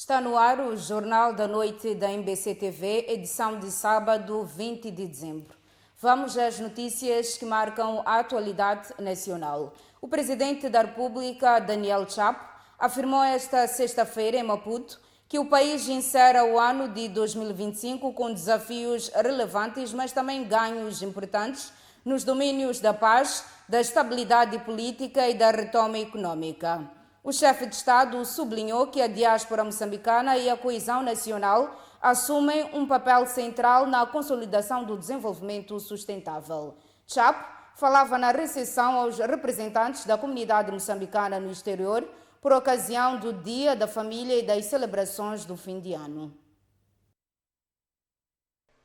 Está no ar o Jornal da Noite da MBC-TV, edição de sábado, 20 de dezembro. Vamos às notícias que marcam a atualidade nacional. O presidente da República, Daniel Chapo, afirmou esta sexta-feira em Maputo que o país encerra o ano de 2025 com desafios relevantes, mas também ganhos importantes nos domínios da paz, da estabilidade política e da retoma econômica. O chefe de Estado sublinhou que a diáspora moçambicana e a coesão nacional assumem um papel central na consolidação do desenvolvimento sustentável. Chapo falava na recepção aos representantes da comunidade moçambicana no exterior por ocasião do Dia da Família e das celebrações do fim de ano.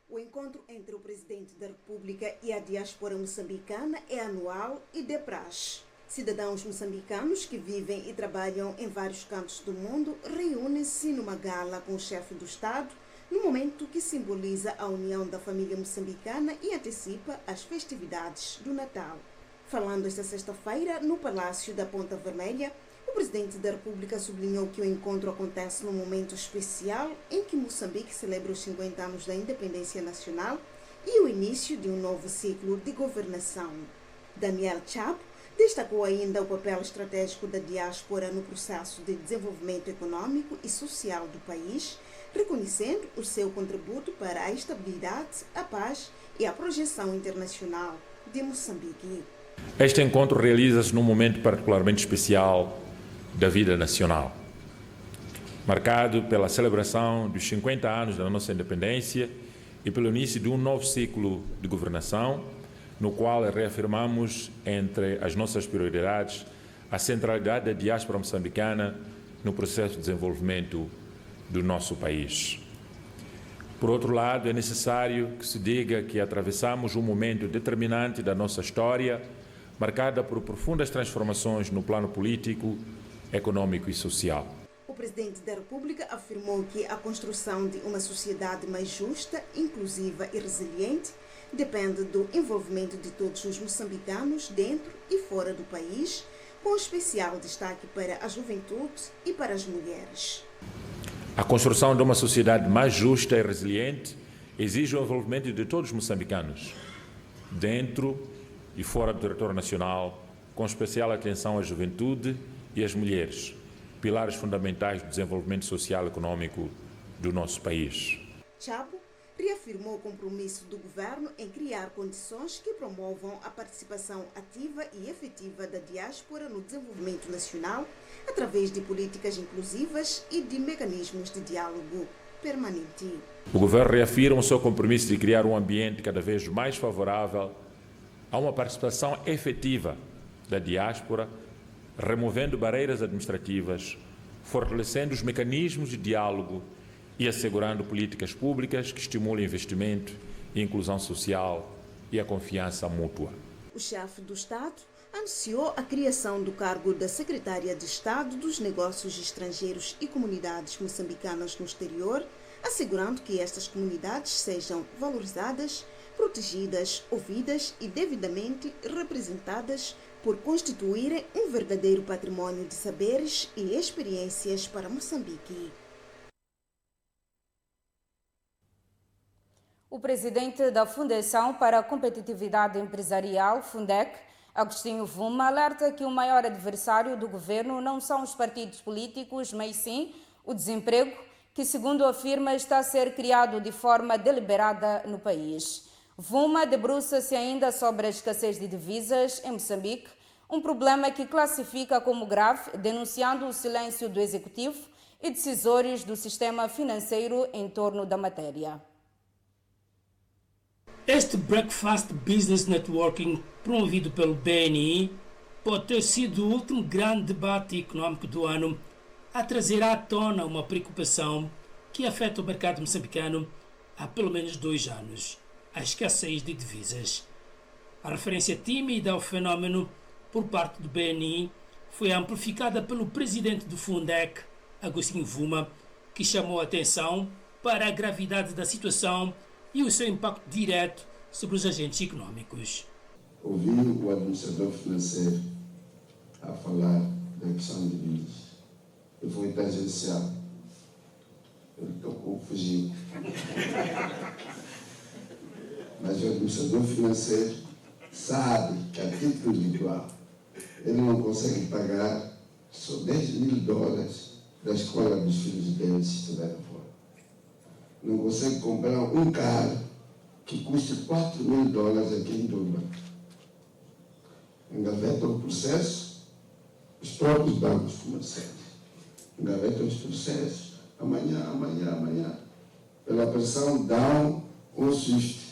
O encontro entre o presidente da República e a diáspora moçambicana é anual e de praxe. Cidadãos moçambicanos que vivem e trabalham em vários cantos do mundo reúnem-se numa gala com o chefe do Estado, no momento que simboliza a união da família moçambicana e antecipa as festividades do Natal. Falando esta sexta-feira no Palácio da Ponta Vermelha, o presidente da República sublinhou que o encontro acontece num momento especial em que Moçambique celebra os 50 anos da independência nacional e o início de um novo ciclo de governação. Daniel Chapo destacou ainda o papel estratégico da diáspora no processo de desenvolvimento econômico e social do país, reconhecendo o seu contributo para a estabilidade, a paz e a projeção internacional de Moçambique. Este encontro realiza-se num momento particularmente especial da vida nacional, marcado pela celebração dos 50 anos da nossa independência e pelo início de um novo ciclo de governação, no qual reafirmamos, entre as nossas prioridades, a centralidade da diáspora moçambicana no processo de desenvolvimento do nosso país. Por outro lado, é necessário que se diga que atravessamos um momento determinante da nossa história, marcada por profundas transformações no plano político, econômico e social. O presidente da República afirmou que a construção de uma sociedade mais justa, inclusiva e resiliente depende do envolvimento de todos os moçambicanos dentro e fora do país, com especial destaque para a juventude e para as mulheres. A construção de uma sociedade mais justa e resiliente exige o envolvimento de todos os moçambicanos, dentro e fora do território nacional, com especial atenção à juventude e às mulheres, pilares fundamentais do desenvolvimento social e econômico do nosso país. Chapo reafirmou o compromisso do governo em criar condições que promovam a participação ativa e efetiva da diáspora no desenvolvimento nacional através de políticas inclusivas e de mecanismos de diálogo permanente. O governo reafirma o seu compromisso de criar um ambiente cada vez mais favorável a uma participação efetiva da diáspora, removendo barreiras administrativas, fortalecendo os mecanismos de diálogo e assegurando políticas públicas que estimulem investimento e inclusão social e a confiança mútua. O chefe do Estado anunciou a criação do cargo da Secretária de Estado dos Negócios Estrangeiros e Comunidades Moçambicanas no Exterior, assegurando que estas comunidades sejam valorizadas, protegidas, ouvidas e devidamente representadas por constituírem um verdadeiro patrimônio de saberes e experiências para Moçambique. O presidente da Fundação para a Competitividade Empresarial, Fundec, Agostinho Vuma, alerta que o maior adversário do governo não são os partidos políticos, mas sim o desemprego, que, segundo afirma, está a ser criado de forma deliberada no país. Vuma debruça-se ainda sobre a escassez de divisas em Moçambique, um problema que classifica como grave, denunciando o silêncio do Executivo e decisores do sistema financeiro em torno da matéria. Este Breakfast Business Networking, promovido pelo BNI, pode ter sido o último grande debate econômico do ano a trazer à tona uma preocupação que afeta o mercado moçambicano há pelo menos 2 anos, a escassez de divisas. A referência tímida ao fenómeno por parte do BNI foi amplificada pelo presidente do Fundec, Agostinho Vuma, que chamou a atenção para a gravidade da situação e o seu impacto direto sobre os agentes econômicos. Ouvi o administrador financeiro a falar da questão de divisas. Eu fui tangencial Eu estou confugindo. Mas o administrador financeiro sabe que a título individual ele não consegue pagar só $10.000 da escola dos filhos dele se estiverem fora. Não consegue comprar um carro que custe $4.000 aqui em Durban. Engavetam o processo, os próprios bancos comerciais. Engavetam os processos, amanhã. Pela pressão, dão um SWIFT.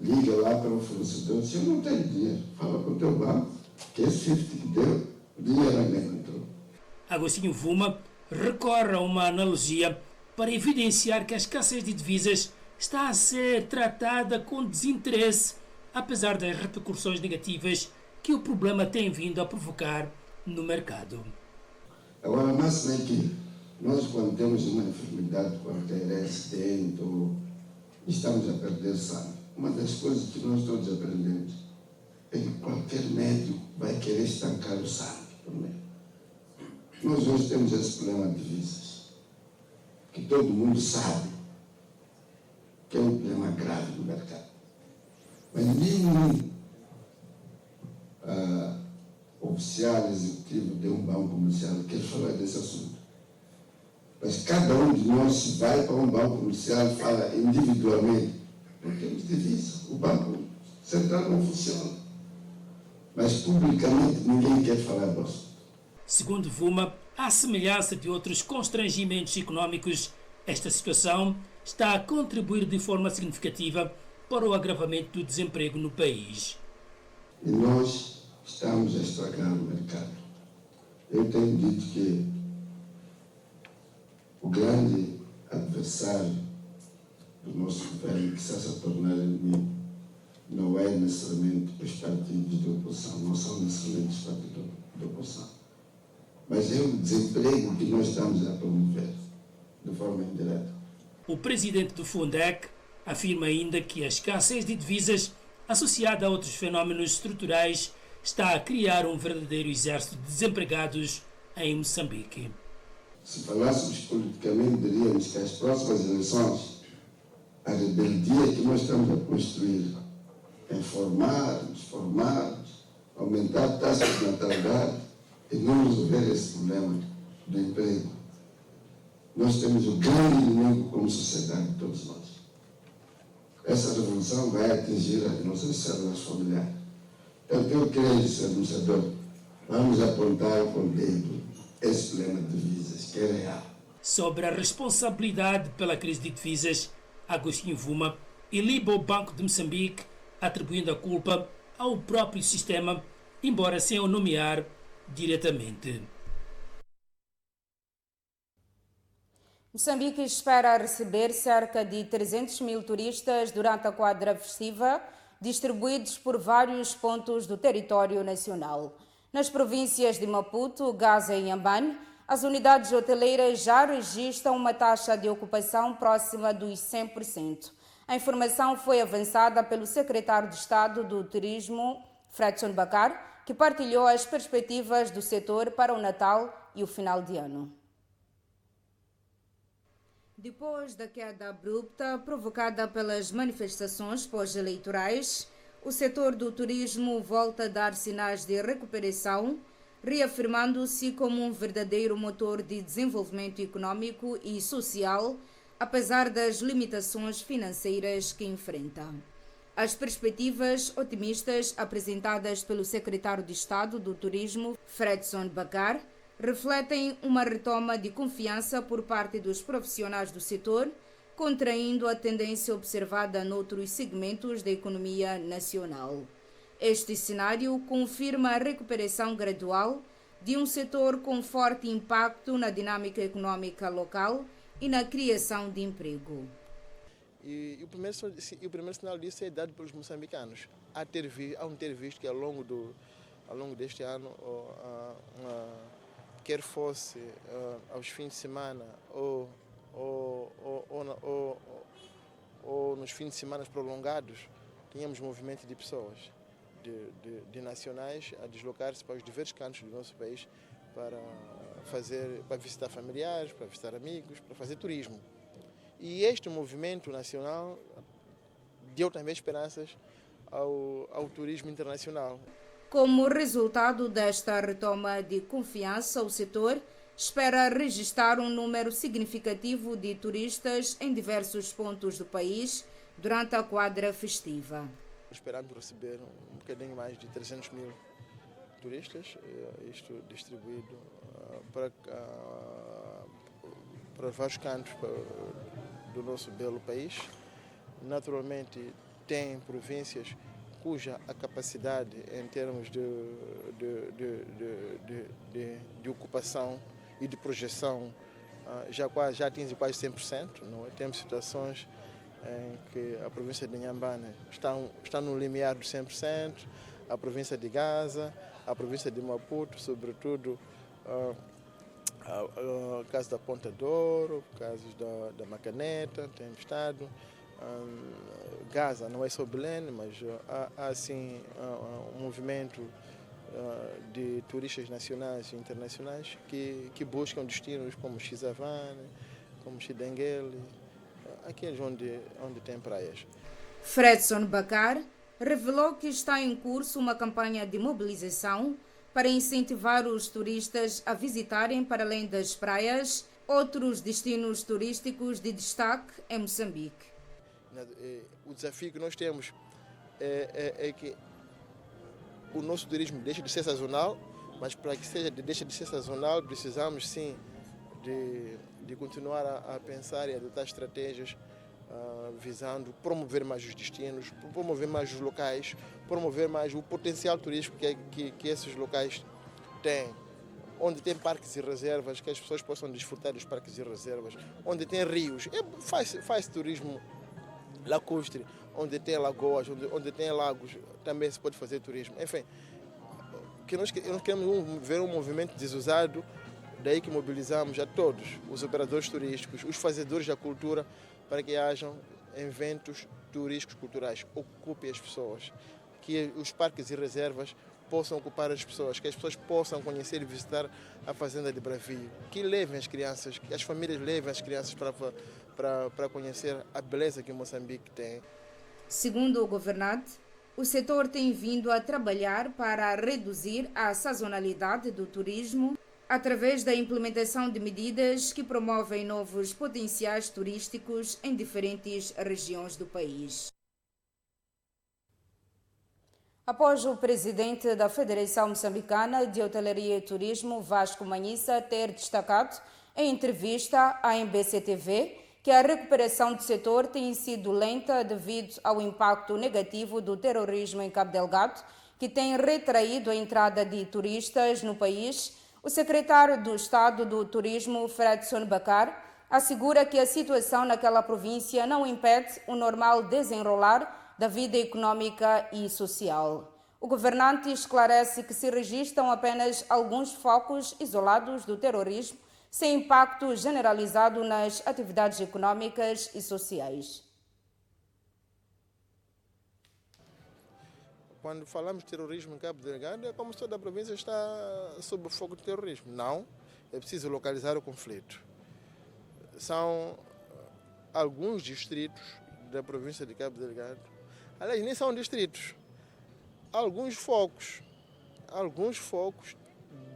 Liga lá para o fornecedor, diz, eu não tenho dinheiro, fala com o teu banco, que esse SWIFT que deu, o dinheiro ainda não entrou. Agostinho Vuma recorre a uma analogia para evidenciar que a escassez de divisas está a ser tratada com desinteresse, apesar das repercussões negativas que o problema tem vindo a provocar no mercado. Agora, mas não é que nós, quando temos uma enfermidade qualquer, acidente, ou estamos a perder sangue, uma das coisas que nós todos aprendemos é que qualquer médico vai querer estancar o sangue primeiro. Nós hoje temos esse problema de divisas, que todo mundo sabe que é um problema grave no mercado. Mas nenhum oficial executivo de um banco comercial quer falar desse assunto. Mas cada um de nós, se vai para um banco comercial, fala individualmente, não temos divisa, o banco central não funciona. Mas publicamente ninguém quer falar disso. Segundo Vuma, à semelhança de outros constrangimentos económicos, esta situação está a contribuir de forma significativa para o agravamento do desemprego no país. E nós estamos a estragar o mercado. Eu tenho dito que o grande adversário do nosso governo, que está a tornar inimigo, não é necessariamente os partidos de oposição, não são necessariamente os partidos de oposição, mas é o desemprego que nós estamos a promover de forma indireta. O presidente do Fundec afirma ainda que a escassez de divisas, associada a outros fenómenos estruturais, está a criar um verdadeiro exército de desempregados em Moçambique. Se falássemos politicamente, diríamos que as próximas eleições, a rebeldia que nós estamos a construir em formarmos, aumentar a taxa de natalidade e não resolver esse problema do emprego. Nós temos o grande inimigo como sociedade de todos nós. Essa revolução vai atingir as nossas células familiares. Então, eu creio, Sr. Administrador, vamos apontar com o dedo esse problema de divisas, que é real. Sobre a responsabilidade pela crise de divisas, Agostinho Vuma iliba o Banco de Moçambique, atribuindo a culpa ao próprio sistema, embora sem o nomear diretamente. Moçambique espera receber cerca de 300 mil turistas durante a quadra festiva, distribuídos por vários pontos do território nacional. Nas províncias de Maputo, Gaza e Inhambane, as unidades hoteleiras já registram uma taxa de ocupação próxima dos 100%. A informação foi avançada pelo secretário de Estado do Turismo, Fredson Bakar, que partilhou as perspectivas do setor para o Natal e o final de ano. Depois da queda abrupta provocada pelas manifestações pós-eleitorais, o setor do turismo volta a dar sinais de recuperação, reafirmando-se como um verdadeiro motor de desenvolvimento econômico e social, apesar das limitações financeiras que enfrenta. As perspectivas otimistas apresentadas pelo secretário de Estado do Turismo, Fredson Bakar, refletem uma retoma de confiança por parte dos profissionais do setor, contraindo a tendência observada noutros segmentos da economia nacional. Este cenário confirma a recuperação gradual de um setor com forte impacto na dinâmica econômica local e na criação de emprego. E o primeiro sinal disso é dado pelos moçambicanos, ao ter visto que ao longo deste ano, quer fosse aos fins de semana ou nos fins de semana prolongados, tínhamos movimento de pessoas, de nacionais, a deslocar-se para os diversos cantos do nosso país para visitar familiares, para visitar amigos, para fazer turismo. E este movimento nacional deu também esperanças ao turismo internacional. Como resultado desta retoma de confiança, o setor espera registrar um número significativo de turistas em diversos pontos do país durante a quadra festiva. Esperamos receber um bocadinho mais de 300 mil turistas, isto distribuído para vários cantos do nosso belo país. Naturalmente, tem províncias cuja a capacidade em termos de ocupação e de projeção já atinge quase 100%. Não é? Temos situações em que a província de Inhambane está no limiar dos 100%, a província de Gaza, a província de Maputo, sobretudo o caso da Ponta Douro, casos da Macaneta, tem estado. Gaza não é só Belém, mas há assim um movimento de turistas nacionais e internacionais que buscam destinos como Xizavane, como Xidenguele, aqueles onde tem praias. Fredson Bakar revelou que está em curso uma campanha de mobilização para incentivar os turistas a visitarem, para além das praias, outros destinos turísticos de destaque em Moçambique. O desafio que nós temos é que o nosso turismo deixe de ser sazonal, mas para que deixe de ser sazonal, precisamos sim de continuar a pensar e adotar estratégias visando promover mais os destinos, promover mais os locais, promover mais o potencial turístico que esses locais têm. Onde tem parques e reservas, que as pessoas possam desfrutar dos parques e reservas. Onde tem rios, faz turismo lacustre. Onde tem lagoas, onde tem lagos, também se pode fazer turismo. Enfim, nós queremos ver um movimento desusado, daí que mobilizamos a todos, os operadores turísticos, os fazedores da cultura, para que hajam eventos turísticos culturais, ocupem as pessoas, que os parques e reservas possam ocupar as pessoas, que as pessoas possam conhecer e visitar a fazenda de Bravio, que levem as crianças, que as famílias levem as crianças para conhecer a beleza que Moçambique tem. Segundo o governante, o setor tem vindo a trabalhar para reduzir a sazonalidade do turismo através da implementação de medidas que promovem novos potenciais turísticos em diferentes regiões do país. Após o presidente da Federação Moçambicana de Hotelaria e Turismo, Vasco Manhissa, ter destacado em entrevista à MBC-TV que a recuperação do setor tem sido lenta devido ao impacto negativo do terrorismo em Cabo Delgado, que tem retraído a entrada de turistas no país, o secretário do Estado do Turismo, Fredson Bakar, assegura que a situação naquela província não impede o normal desenrolar da vida econômica e social. O governante esclarece que se registram apenas alguns focos isolados do terrorismo, sem impacto generalizado nas atividades econômicas e sociais. Quando falamos de terrorismo em Cabo Delgado, é como se toda a província está sob o foco do terrorismo. Não, é preciso localizar o conflito. São alguns distritos da província de Cabo Delgado, aliás, nem são distritos, alguns focos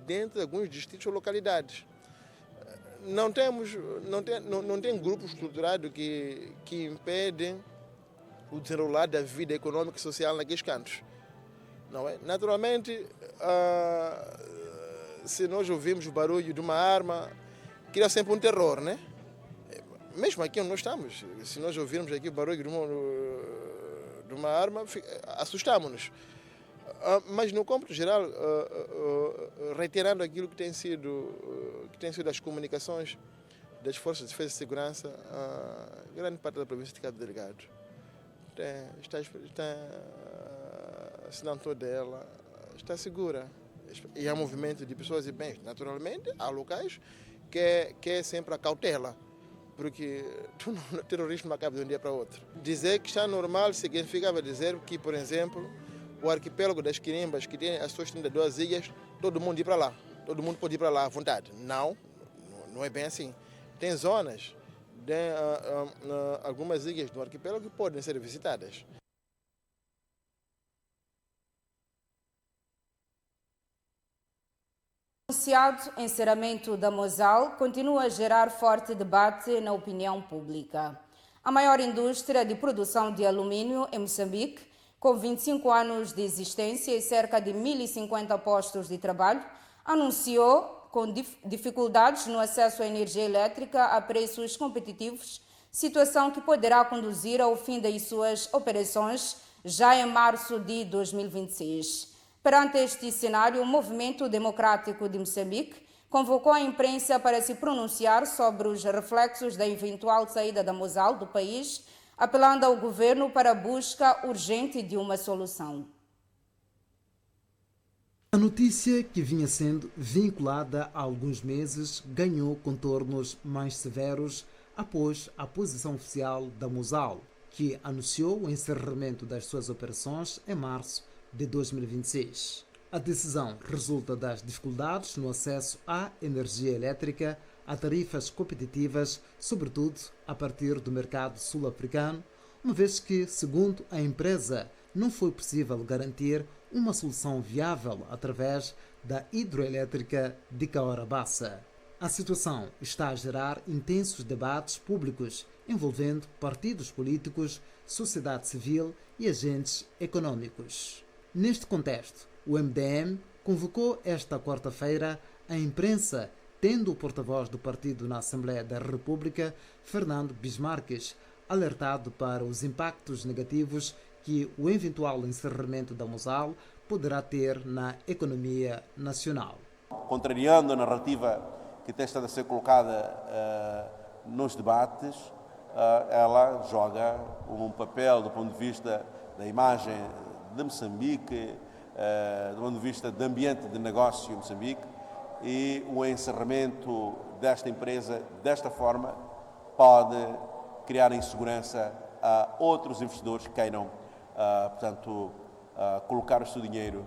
dentro de alguns distritos ou localidades. Não tem grupo estruturado que impedem o desenrolar da vida econômica e social naqueles cantos. Não é? Naturalmente, se nós ouvimos o barulho de uma arma, cria sempre um terror, né? Mesmo aqui onde nós estamos, se nós ouvirmos aqui o barulho de uma arma, assustamos-nos. Mas no cômputo geral, reiterando aquilo que tem sido as comunicações das forças de defesa e segurança, grande parte da província de Cabo Delgado se não toda ela, está segura. E há movimento de pessoas e bens. Naturalmente, há locais que é sempre a cautela, porque o terrorismo acaba de um dia para outro. Dizer que está normal significava dizer que, por exemplo, o arquipélago das Quirimbas, que tem as suas 32 ilhas, todo mundo ir para lá. Todo mundo pode ir para lá à vontade. Não é bem assim. Tem zonas de algumas ilhas do arquipélago que podem ser visitadas. O anunciado encerramento da Mosal continua a gerar forte debate na opinião pública. A maior indústria de produção de alumínio em Moçambique, com 25 anos de existência e cerca de 1.050 postos de trabalho, anunciou com dificuldades no acesso à energia elétrica a preços competitivos, situação que poderá conduzir ao fim das suas operações já em março de 2026. Perante este cenário, o Movimento Democrático de Moçambique convocou a imprensa para se pronunciar sobre os reflexos da eventual saída da Mosal do país, apelando ao governo para a busca urgente de uma solução. A notícia, que vinha sendo vinculada há alguns meses, ganhou contornos mais severos após a posição oficial da Mosal, que anunciou o encerramento das suas operações em março de 2026. A decisão resulta das dificuldades no acesso à energia elétrica a tarifas competitivas, sobretudo a partir do mercado sul-africano, uma vez que, segundo a empresa, não foi possível garantir uma solução viável através da hidroelétrica de Cahora Bassa. A situação está a gerar intensos debates públicos envolvendo partidos políticos, sociedade civil e agentes econômicos. Neste contexto, o MDM convocou esta quarta-feira a imprensa, tendo o porta-voz do partido na Assembleia da República, Fernando Bismarques, alertado para os impactos negativos que o eventual encerramento da Mosal poderá ter na economia nacional. Contrariando a narrativa que tem estado a ser colocada nos debates, ela joga um papel do ponto de vista da imagem de Moçambique, do ponto de vista do ambiente de negócio em Moçambique, e o encerramento desta empresa, desta forma, pode criar insegurança a outros investidores que queiram, colocar o seu dinheiro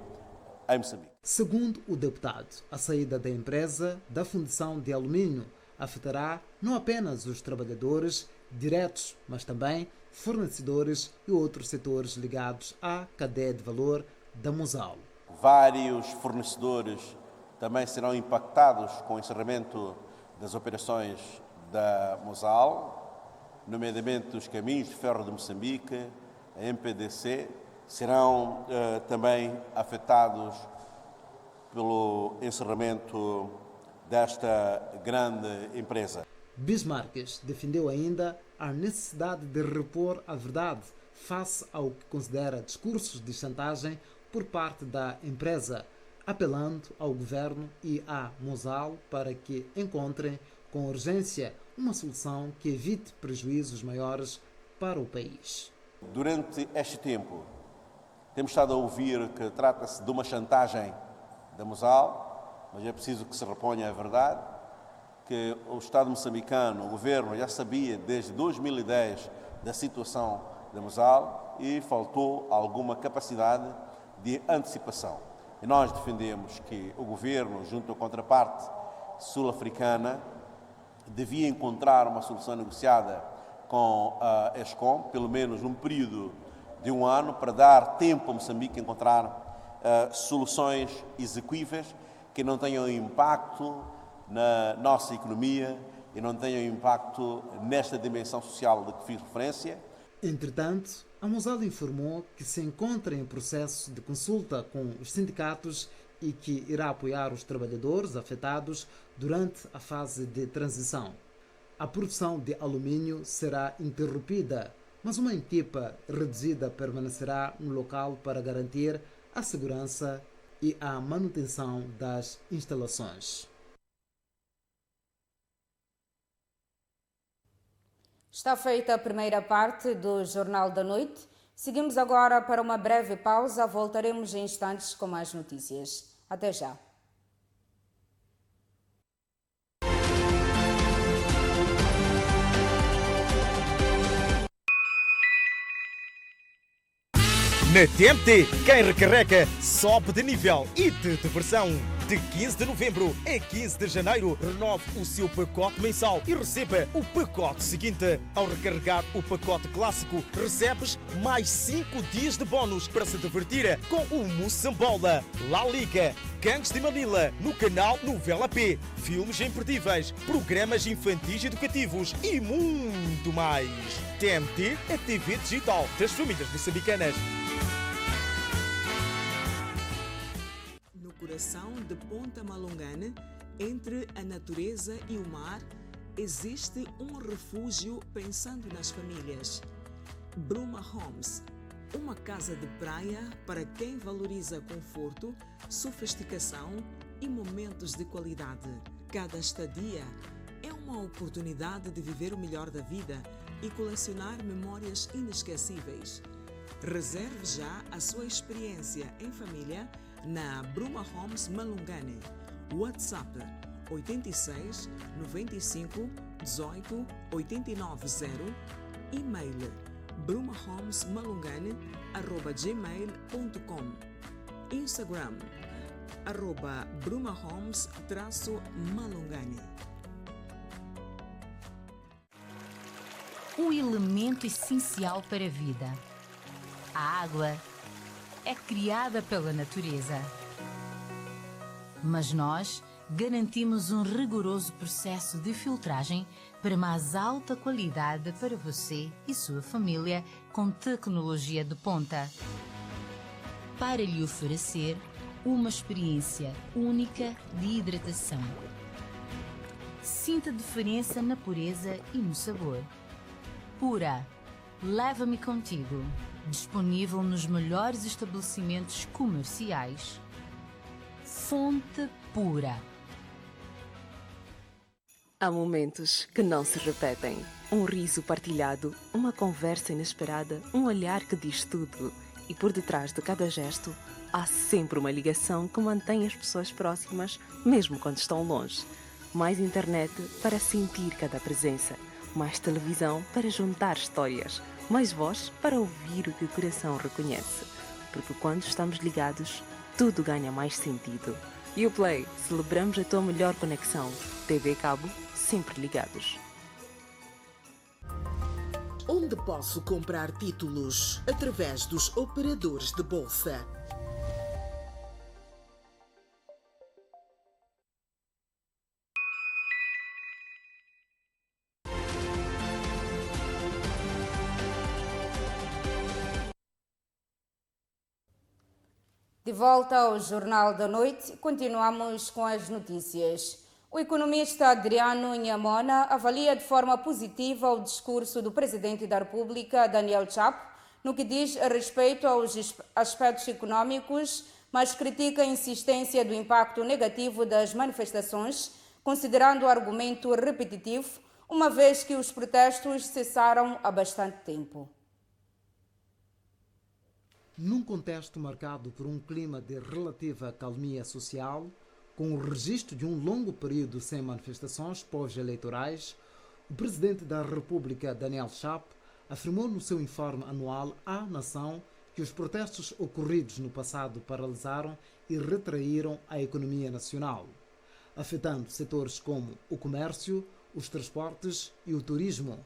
em Moçambique. Segundo o deputado, a saída da empresa da fundição de alumínio afetará não apenas os trabalhadores diretos, mas também fornecedores e outros setores ligados à cadeia de valor da Mosal. Vários fornecedores também serão impactados com o encerramento das operações da Mosal, nomeadamente os Caminhos de Ferro de Moçambique, a MPDC, serão também afetados pelo encerramento desta grande empresa. Bismarques defendeu ainda a necessidade de repor a verdade face ao que considera discursos de chantagem por parte da empresa, apelando ao governo e à Mosal para que encontrem com urgência uma solução que evite prejuízos maiores para o país. Durante este tempo, temos estado a ouvir que trata-se de uma chantagem da Mosal, mas é preciso que se reponha a verdade, que o Estado moçambicano, o governo, já sabia desde 2010 da situação da Mosal e faltou alguma capacidade de antecipação. E nós defendemos que o governo, junto à contraparte sul-africana, devia encontrar uma solução negociada com a Eskom, pelo menos num período de um ano, para dar tempo a Moçambique a encontrar soluções execuíveis que não tenham impacto na nossa economia e não tenham impacto nesta dimensão social de que fiz referência. Entretanto, a Mosal informou que se encontra em processo de consulta com os sindicatos e que irá apoiar os trabalhadores afetados durante a fase de transição. A produção de alumínio será interrompida, mas uma equipa reduzida permanecerá no local para garantir a segurança e a manutenção das instalações. Está feita a primeira parte do Jornal da Noite. Seguimos agora para uma breve pausa. Voltaremos em instantes com mais notícias. Até já. Na TMT, quem recarrega sobe de nível e de diversão. De 15 de novembro a 15 de janeiro, renove o seu pacote mensal e receba o pacote seguinte. Ao recarregar o pacote clássico, recebes mais 5 dias de bónus para se divertir com o Moçambola, La Liga, Gangues de Manila, no canal Novela P, filmes imperdíveis, programas infantis educativos e muito mais. TMT, a TV digital das famílias moçambicanas. No coração de Ponta Malongane, entre a natureza e o mar, existe um refúgio pensando nas famílias. Bruma Homes, uma casa de praia para quem valoriza conforto, sofisticação e momentos de qualidade. Cada estadia é uma oportunidade de viver o melhor da vida e colecionar memórias inesquecíveis. Reserve já a sua experiência em família na Bruma Homes Malungane. WhatsApp 86 95 18 89 0. E-mail brumahomesmalungane@gmail.com. Instagram @brumahomes_malungane. Um elemento essencial para a vida. A água é criada pela natureza. Mas nós garantimos um rigoroso processo de filtragem para mais alta qualidade para você e sua família com tecnologia de ponta. Para lhe oferecer uma experiência única de hidratação. Sinta a diferença na pureza e no sabor. Pura, leva-me contigo. Disponível nos melhores estabelecimentos comerciais. Fonte Pura. Há momentos que não se repetem. Um riso partilhado, uma conversa inesperada, um olhar que diz tudo. E por detrás de cada gesto, há sempre uma ligação que mantém as pessoas próximas, mesmo quando estão longe. Mais internet para sentir cada presença. Mais televisão para juntar histórias. Mais voz para ouvir o que o coração reconhece. Porque quando estamos ligados, tudo ganha mais sentido. Uplay, celebramos a tua melhor conexão. TV Cabo, sempre ligados. Onde posso comprar títulos? Através dos operadores de bolsa. De volta ao Jornal da Noite, continuamos com as notícias. O economista Adriano Nhambona avalia de forma positiva o discurso do Presidente da República, Daniel Chapo, no que diz respeito aos aspectos econômicos, mas critica a insistência do impacto negativo das manifestações, considerando o argumento repetitivo, uma vez que os protestos cessaram há bastante tempo. Num contexto marcado por um clima de relativa calmia social, com o registro de um longo período sem manifestações pós-eleitorais, o Presidente da República, Daniel Chapo, afirmou no seu informe anual à nação que os protestos ocorridos no passado paralisaram e retraíram a economia nacional, afetando setores como o comércio, os transportes e o turismo.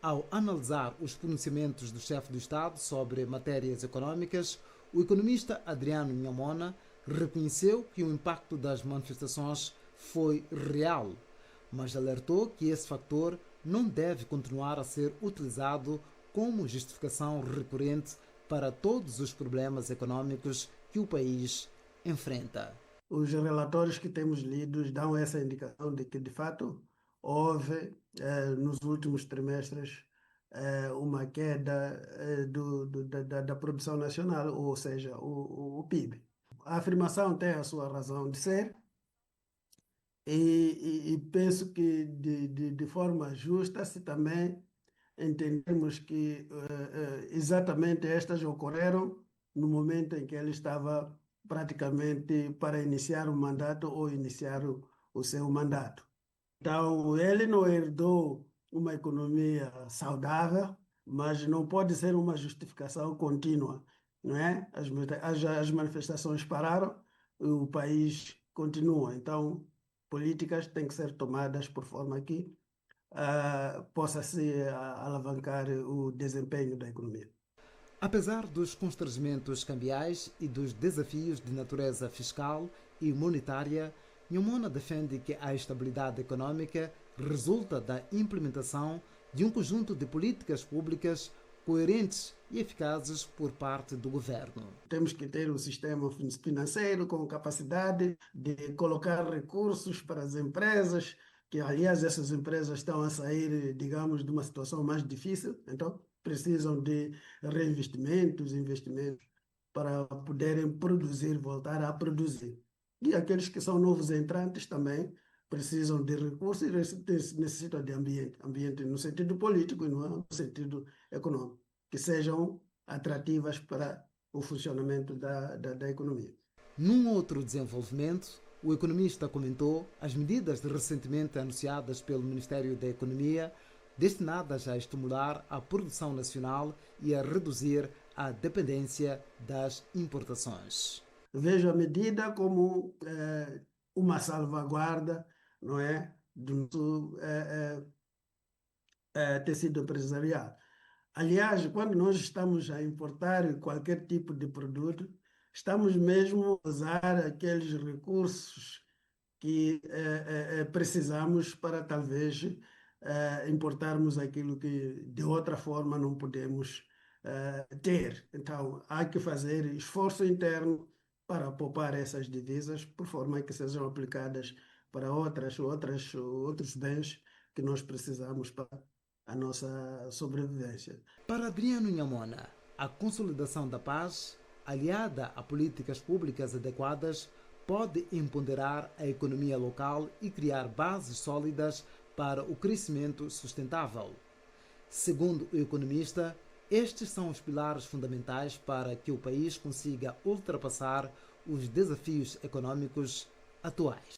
Ao analisar os pronunciamentos do chefe do Estado sobre matérias econômicas, o economista Adriano Nhambona reconheceu que o impacto das manifestações foi real, mas alertou que esse fator não deve continuar a ser utilizado como justificação recorrente para todos os problemas econômicos que o país enfrenta. Os relatórios que temos lidos dão essa indicação de que, de fato, houve, nos últimos trimestres, uma queda da produção nacional, ou seja, o PIB. A afirmação tem a sua razão de ser e penso que, de forma justa, se também entendemos que exatamente estas ocorreram no momento em que ele estava praticamente para iniciar o mandato ou iniciar o seu mandato. Então, ele não herdou uma economia saudável, mas não pode ser uma justificação contínua, não é? As manifestações pararam, o país continua. Então, políticas têm que ser tomadas por forma que possa-se alavancar o desempenho da economia. Apesar dos constrangimentos cambiais e dos desafios de natureza fiscal e monetária, Nyamona defende que a estabilidade econômica resulta da implementação de um conjunto de políticas públicas coerentes e eficazes por parte do governo. Temos que ter um sistema financeiro com capacidade de colocar recursos para as empresas, que aliás essas empresas estão a sair, digamos, de uma situação mais difícil, então precisam de reinvestimentos, investimentos para poderem produzir, voltar a produzir. E aqueles que são novos entrantes também precisam de recursos e necessitam de ambiente no sentido político e no sentido econômico, que sejam atrativas para o funcionamento da economia. Num outro desenvolvimento, o economista comentou as medidas recentemente anunciadas pelo Ministério da Economia destinadas a estimular a produção nacional e a reduzir a dependência das importações. Vejo a medida como uma salvaguarda, não é, do nosso tecido empresarial. Aliás, quando nós estamos a importar qualquer tipo de produto, estamos mesmo a usar aqueles recursos que precisamos para talvez importarmos aquilo que de outra forma não podemos ter. Então, há que fazer esforço interno para poupar essas divisas, por forma que sejam aplicadas para outros bens que nós precisamos para a nossa sobrevivência. Para Adriano Nyamona, a consolidação da paz, aliada a políticas públicas adequadas, pode empoderar a economia local e criar bases sólidas para o crescimento sustentável. Segundo o economista, estes são os pilares fundamentais para que o país consiga ultrapassar os desafios econômicos atuais.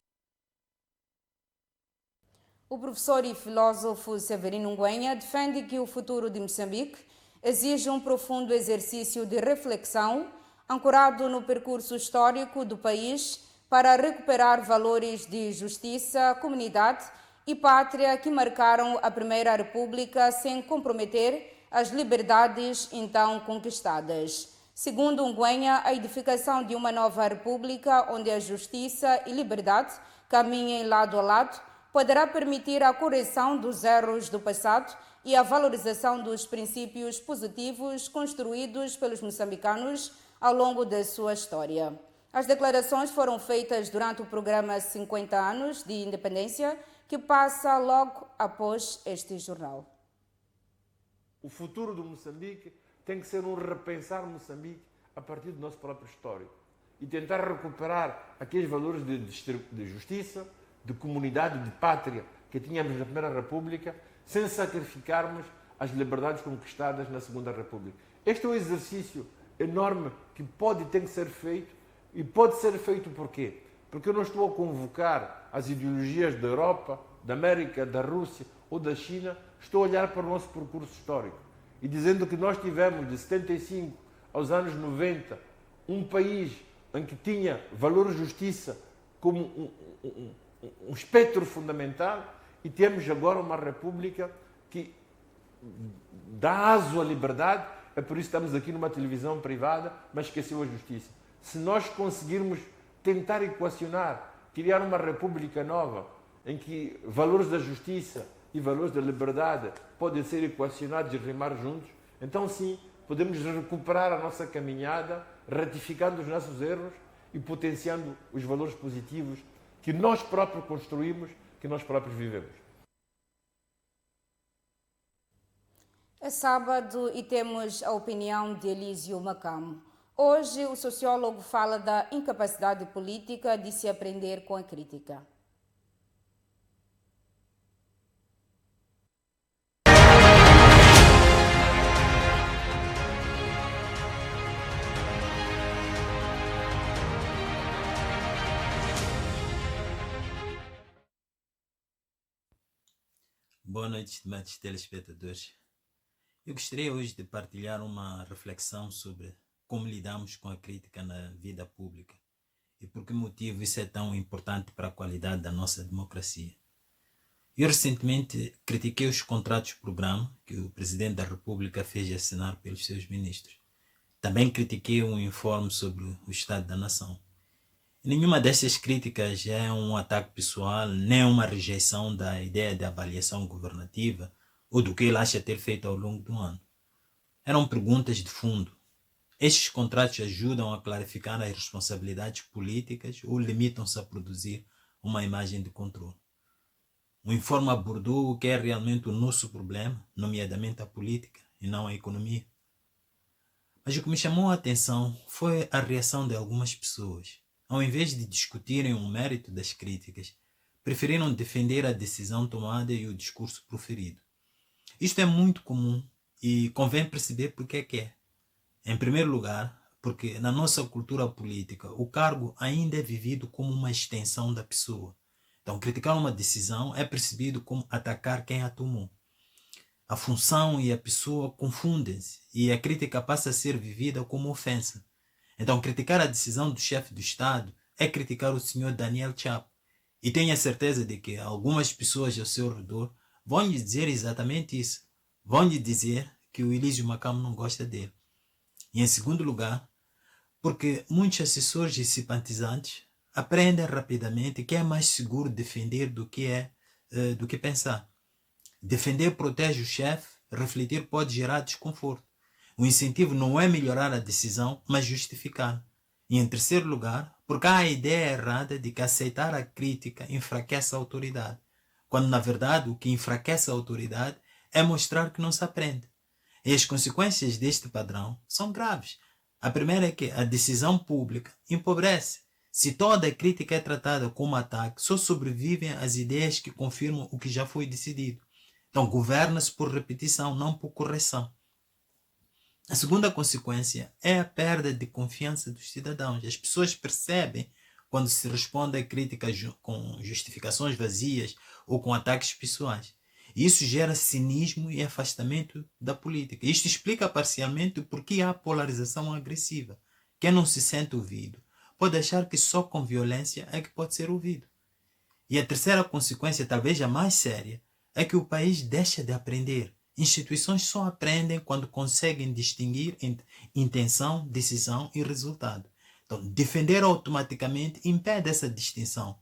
O professor e filósofo Severino Nguenha defende que o futuro de Moçambique exige um profundo exercício de reflexão ancorado no percurso histórico do país para recuperar valores de justiça, comunidade e pátria que marcaram a Primeira República sem comprometer as liberdades então conquistadas. Segundo Nguenha, a edificação de uma nova república onde a justiça e liberdade caminhem lado a lado poderá permitir a correção dos erros do passado e a valorização dos princípios positivos construídos pelos moçambicanos ao longo da sua história. As declarações foram feitas durante o programa 50 anos de independência, que passa logo após este jornal. O futuro do Moçambique tem que ser um repensar Moçambique a partir do nosso próprio histórico e tentar recuperar aqueles valores de justiça, de comunidade, de pátria que tínhamos na Primeira República, sem sacrificarmos as liberdades conquistadas na Segunda República. Este é um exercício enorme que pode e tem que ser feito, e pode ser feito por quê? Porque eu não estou a convocar as ideologias da Europa, da América, da Rússia ou da China, estou a olhar para o nosso percurso histórico e dizendo que nós tivemos de 75 aos anos 90 um país em que tinha valor justiça como um espectro fundamental e temos agora uma república que dá aso à liberdade, é por isso que estamos aqui numa televisão privada, mas esqueceu a justiça. Se nós conseguirmos tentar equacionar, criar uma república nova, em que valores da justiça e valores da liberdade podem ser equacionados e rimar juntos, então sim, podemos recuperar a nossa caminhada, ratificando os nossos erros e potenciando os valores positivos que nós próprios construímos, que nós próprios vivemos. É sábado e temos a opinião de Elísio Macamo. Hoje, o sociólogo fala da incapacidade política de se aprender com a crítica. Boa noite, estimados telespectadores. Eu gostaria hoje de partilhar uma reflexão sobre como lidamos com a crítica na vida pública e por que motivo isso é tão importante para a qualidade da nossa democracia. Eu recentemente critiquei os contratos-programa que o Presidente da República fez assinar pelos seus ministros. Também critiquei um informe sobre o Estado da Nação. Nenhuma destas críticas é um ataque pessoal, nem uma rejeição da ideia de avaliação governativa ou do que ele acha ter feito ao longo do ano. Eram perguntas de fundo. Estes contratos ajudam a clarificar as responsabilidades políticas ou limitam-se a produzir uma imagem de controle? O informe abordou o que é realmente o nosso problema, nomeadamente a política e não a economia. Mas o que me chamou a atenção foi a reação de algumas pessoas. Ao invés de discutirem o mérito das críticas, preferiram defender a decisão tomada e o discurso proferido. Isto é muito comum e convém perceber porque é que é. Em primeiro lugar, porque na nossa cultura política o cargo ainda é vivido como uma extensão da pessoa. Então, criticar uma decisão é percebido como atacar quem a tomou. A função e a pessoa confundem-se e a crítica passa a ser vivida como ofensa. Então, criticar a decisão do chefe do Estado é criticar o senhor Daniel Chapo. E tenho a certeza de que algumas pessoas ao seu redor vão lhe dizer exatamente isso. Vão lhe dizer que o Elísio Macamo não gosta dele. E em segundo lugar, porque muitos assessores e simpatizantes aprendem rapidamente que é mais seguro defender do que pensar. Defender protege o chefe, refletir pode gerar desconforto. O incentivo não é melhorar a decisão, mas justificar. E em terceiro lugar, porque há a ideia errada de que aceitar a crítica enfraquece a autoridade, quando na verdade o que enfraquece a autoridade é mostrar que não se aprende. E as consequências deste padrão são graves. A primeira é que a decisão pública empobrece. Se toda a crítica é tratada como ataque, só sobrevivem as ideias que confirmam o que já foi decidido. Então, governa-se por repetição, não por correção. A segunda consequência é a perda de confiança dos cidadãos. As pessoas percebem quando se responde a críticas com justificações vazias ou com ataques pessoais. E isso gera cinismo e afastamento da política. Isto explica parcialmente por que há polarização agressiva. Quem não se sente ouvido pode achar que só com violência é que pode ser ouvido. E a terceira consequência, talvez a mais séria, é que o país deixa de aprender. Instituições só aprendem quando conseguem distinguir entre intenção, decisão e resultado. Então, defender automaticamente impede essa distinção.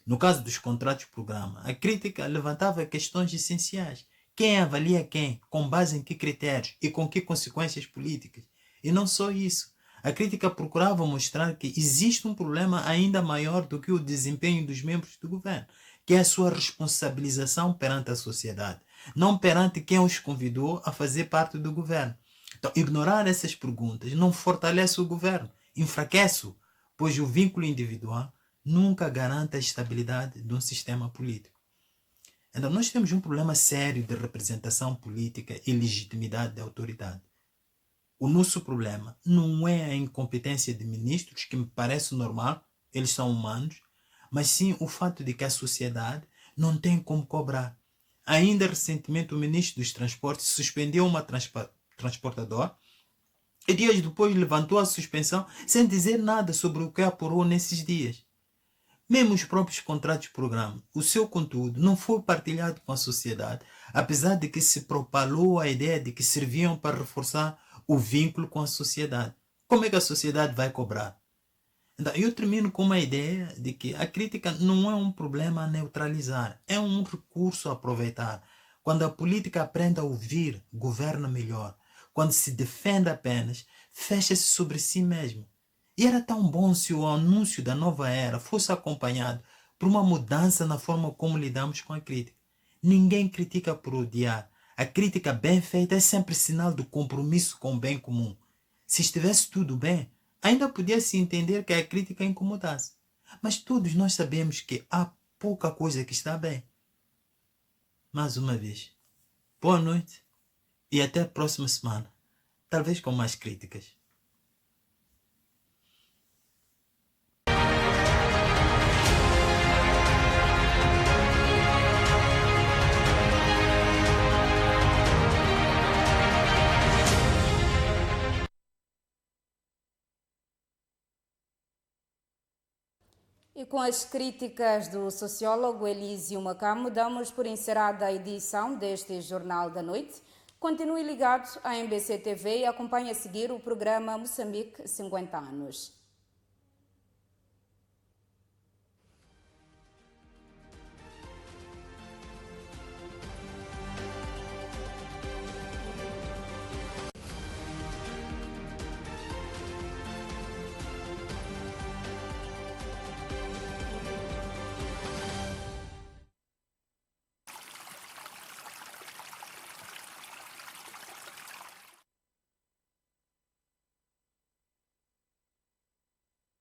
No caso dos contratos-programa, a crítica levantava questões essenciais. Quem avalia quem? Com base em que critérios? E com que consequências políticas? E não só isso. A crítica procurava mostrar que existe um problema ainda maior do que o desempenho dos membros do governo, que é a sua responsabilização perante a sociedade, não perante quem os convidou a fazer parte do governo. Então, ignorar essas perguntas não fortalece o governo, enfraquece-o, pois o vínculo individual nunca garante a estabilidade de um sistema político. Então, nós temos um problema sério de representação política e legitimidade da autoridade. O nosso problema não é a incompetência de ministros, que me parece normal, eles são humanos, mas sim o fato de que a sociedade não tem como cobrar. Ainda recentemente o ministro dos Transportes suspendeu uma transportadora e dias depois levantou a suspensão sem dizer nada sobre o que apurou nesses dias. Mesmo os próprios contratos-programa, o seu conteúdo não foi partilhado com a sociedade, apesar de que se propalou a ideia de que serviam para reforçar o vínculo com a sociedade. Como é que a sociedade vai cobrar? Então, eu termino com uma ideia de que a crítica não é um problema a neutralizar, é um recurso a aproveitar. Quando a política aprende a ouvir, governa melhor. Quando se defende apenas, fecha-se sobre si mesmo. E era tão bom se o anúncio da nova era fosse acompanhado por uma mudança na forma como lidamos com a crítica. Ninguém critica por odiar. A crítica bem feita é sempre sinal do compromisso com o bem comum. Se estivesse tudo bem, ainda podia se entender que a crítica incomodasse. Mas todos nós sabemos que há pouca coisa que está bem. Mais uma vez, boa noite e até a próxima semana. Talvez com mais críticas. E com as críticas do sociólogo Elísio Macamo, damos por encerrada a edição deste Jornal da Noite. Continue ligado à MBC TV e acompanhe a seguir o programa Moçambique 50 anos.